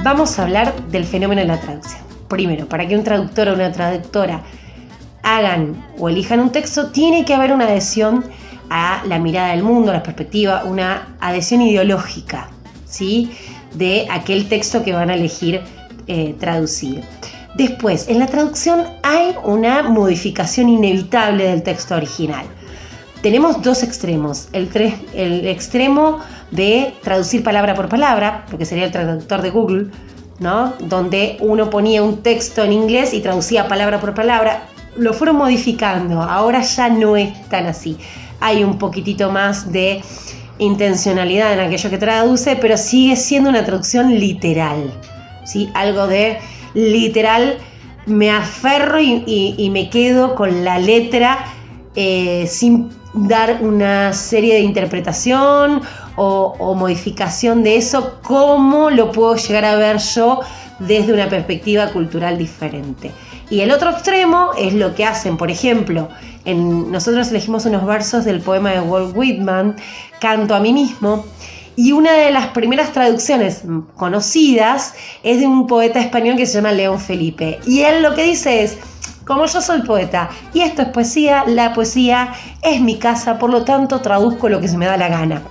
vamos a hablar del fenómeno de la traducción. Primero, para que un traductor o una traductora hagan o elijan un texto, tiene que haber una adhesión a la mirada del mundo, a la perspectiva, una adhesión ideológica, ¿sí?, de aquel texto que van a elegir traducir. Después, en la traducción hay una modificación inevitable del texto original. Tenemos dos extremos, el extremo de traducir palabra por palabra, lo que sería el traductor de Google, ¿no?, donde uno ponía un texto en inglés y traducía palabra por palabra. Lo fueron modificando, ahora ya no es tan así. Hay un poquitito más de intencionalidad en aquello que traduce, pero sigue siendo una traducción literal, ¿sí? Algo de literal, me aferro y me quedo con la letra sin dar una serie de interpretación o modificación de eso, cómo lo puedo llegar a ver yo desde una perspectiva cultural diferente. Y el otro extremo es lo que hacen, por ejemplo, nosotros elegimos unos versos del poema de Walt Whitman, Canto a mí mismo, y una de las primeras traducciones conocidas es de un poeta español que se llama León Felipe, y él lo que dice es: como yo soy poeta y esto es poesía, la poesía es mi casa, por lo tanto traduzco lo que se me da la gana.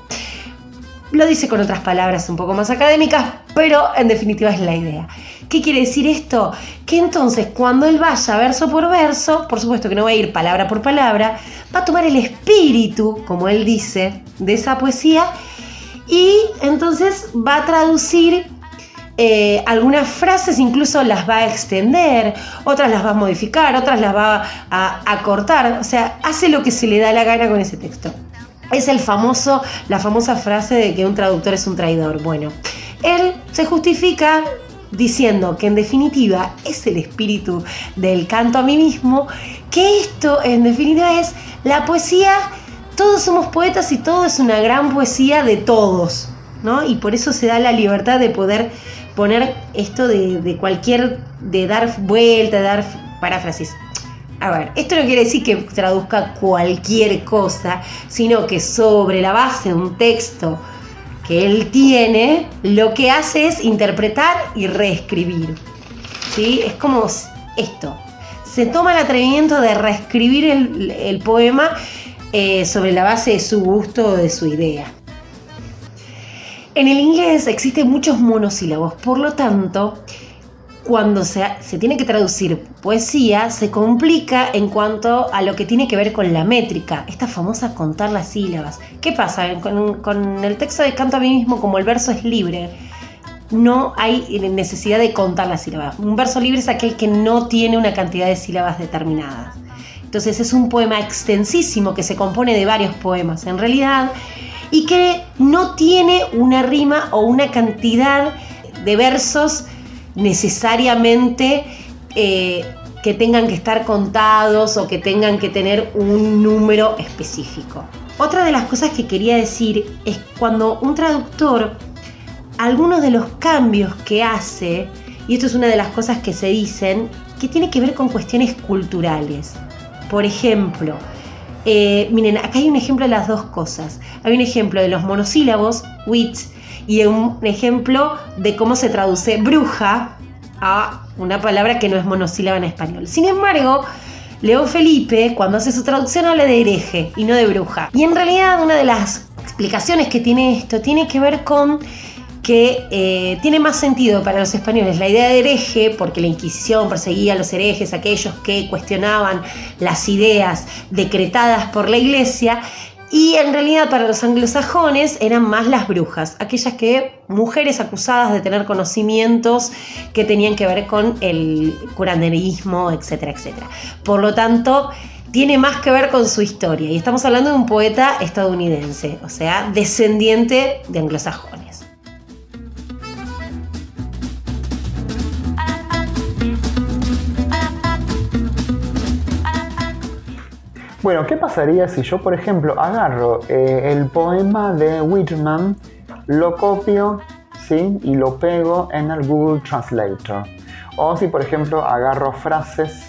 Lo dice con otras palabras un poco más académicas, pero en definitiva es la idea. ¿Qué quiere decir esto? Que entonces cuando él vaya verso por verso, por supuesto que no va a ir palabra por palabra, va a tomar el espíritu, como él dice, de esa poesía, y entonces va a traducir algunas frases, incluso las va a extender, otras las va a modificar, otras las va a cortar, o sea, hace lo que se le da la gana con ese texto. Es la famosa frase de que un traductor es un traidor. Bueno, él se justifica diciendo que en definitiva es el espíritu del canto a mí mismo, que esto en definitiva es la poesía, todos somos poetas y todo es una gran poesía de todos, ¿no? Y por eso se da la libertad de poder poner esto de dar vuelta, de dar paráfrasis. A ver, esto no quiere decir que traduzca cualquier cosa, sino que sobre la base de un texto que él tiene, lo que hace es interpretar y reescribir, ¿sí? Es como esto. Se toma el atrevimiento de reescribir el poema sobre la base de su gusto o de su idea. En el inglés existen muchos monosílabos, por lo tanto, cuando se tiene que traducir poesía, se complica en cuanto a lo que tiene que ver con la métrica, esta famosa contar las sílabas. ¿Qué pasa? Con el texto de Canto a mí mismo, como el verso es libre, no hay necesidad de contar las sílabas. Un verso libre es aquel que no tiene una cantidad de sílabas determinadas. Entonces es un poema extensísimo que se compone de varios poemas, en realidad, y que no tiene una rima o una cantidad de versos necesariamente que tengan que estar contados o que tengan que tener un número específico. Otra de las cosas que quería decir es cuando un traductor, algunos de los cambios que hace, y esto es una de las cosas que se dicen, que tiene que ver con cuestiones culturales. Por ejemplo, miren, acá hay un ejemplo de las dos cosas. Hay un ejemplo de los monosílabos, wit, y un ejemplo de cómo se traduce bruja a una palabra que no es monosílaba en español. Sin embargo, León Felipe, cuando hace su traducción, habla de hereje y no de bruja. Y en realidad una de las explicaciones que tiene esto tiene que ver con que tiene más sentido para los españoles la idea de hereje, porque la Inquisición perseguía a los herejes, aquellos que cuestionaban las ideas decretadas por la Iglesia, y en realidad para los anglosajones eran más las brujas, aquellas mujeres acusadas de tener conocimientos que tenían que ver con el curanderismo, etcétera, etcétera. Por lo tanto, tiene más que ver con su historia, y estamos hablando de un poeta estadounidense, o sea, descendiente de anglosajones. Bueno, ¿qué pasaría si yo, por ejemplo, agarro el poema de Whitman, lo copio, ¿sí?, y lo pego en el Google Translator? O si, por ejemplo, agarro frases,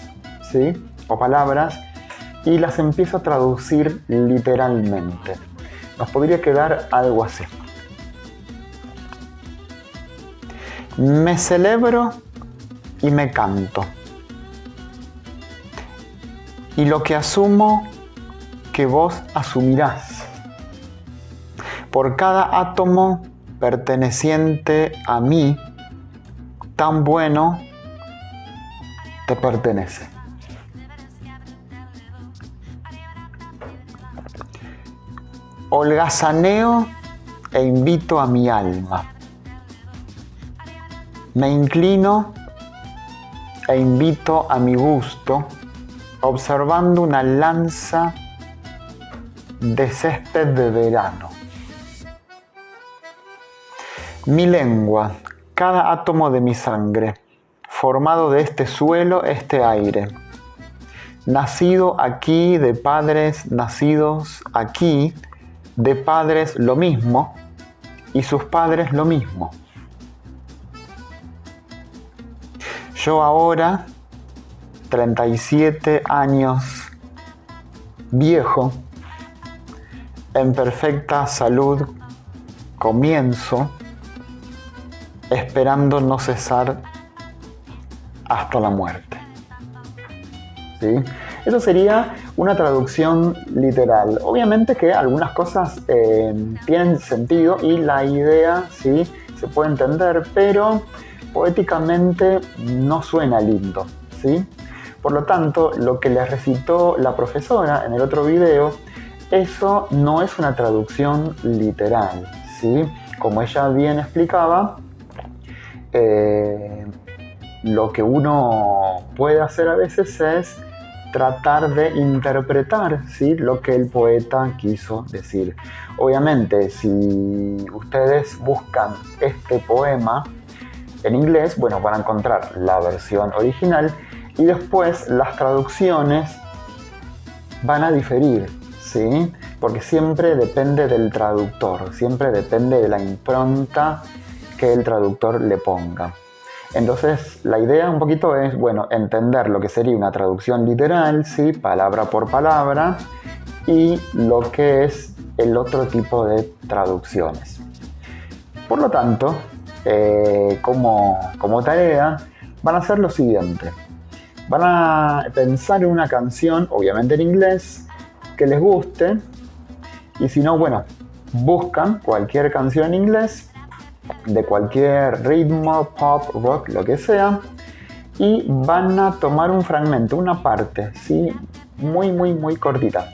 ¿sí?, o palabras y las empiezo a traducir literalmente. Nos podría quedar algo así. Me celebro y me canto. Y lo que asumo, que vos asumirás. Por cada átomo perteneciente a mí, tan bueno te pertenece. Holgazaneo e invito a mi alma. Me inclino e invito a mi gusto, observando una lanza de césped de verano. Mi lengua, cada átomo de mi sangre, formado de este suelo, este aire, nacido aquí de padres nacidos aquí, de padres lo mismo y sus padres lo mismo. Yo ahora, 37 años viejo, en perfecta salud, comienzo, esperando no cesar hasta la muerte. ¿Sí? Eso sería una traducción literal. Obviamente que algunas cosas tienen sentido y la idea sí se puede entender, pero poéticamente no suena lindo, ¿sí? Por lo tanto, lo que les recitó la profesora en el otro video, eso no es una traducción literal, ¿sí? Como ella bien explicaba, lo que uno puede hacer a veces es tratar de interpretar, ¿sí?, lo que el poeta quiso decir. Obviamente, si ustedes buscan este poema en inglés, bueno, van a encontrar la versión original y después las traducciones van a diferir, ¿sí? Porque siempre depende del traductor, siempre depende de la impronta que el traductor le ponga. Entonces, la idea un poquito es, bueno, entender lo que sería una traducción literal, ¿sí?, palabra por palabra, y lo que es el otro tipo de traducciones. Por lo tanto, como tarea, van a hacer lo siguiente. Van a pensar en una canción, obviamente en inglés, que les guste, y si no, bueno, buscan cualquier canción en inglés, de cualquier ritmo, pop, rock, lo que sea, y van a tomar un fragmento, una parte, ¿sí?, muy cortita.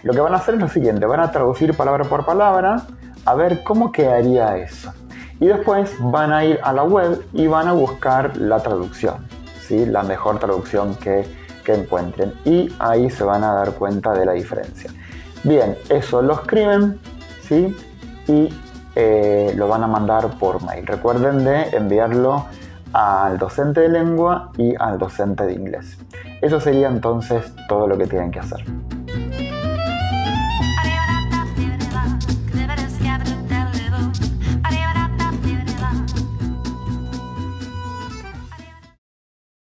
Lo que van a hacer es lo siguiente, van a traducir palabra por palabra, a ver cómo quedaría eso. Y después van a ir a la web y van a buscar la traducción, ¿sí?, la mejor traducción que encuentren. Y ahí se van a dar cuenta de la diferencia. Bien, eso lo escriben, ¿sí?, y lo van a mandar por mail. Recuerden de enviarlo al docente de lengua y al docente de inglés. Eso sería entonces todo lo que tienen que hacer.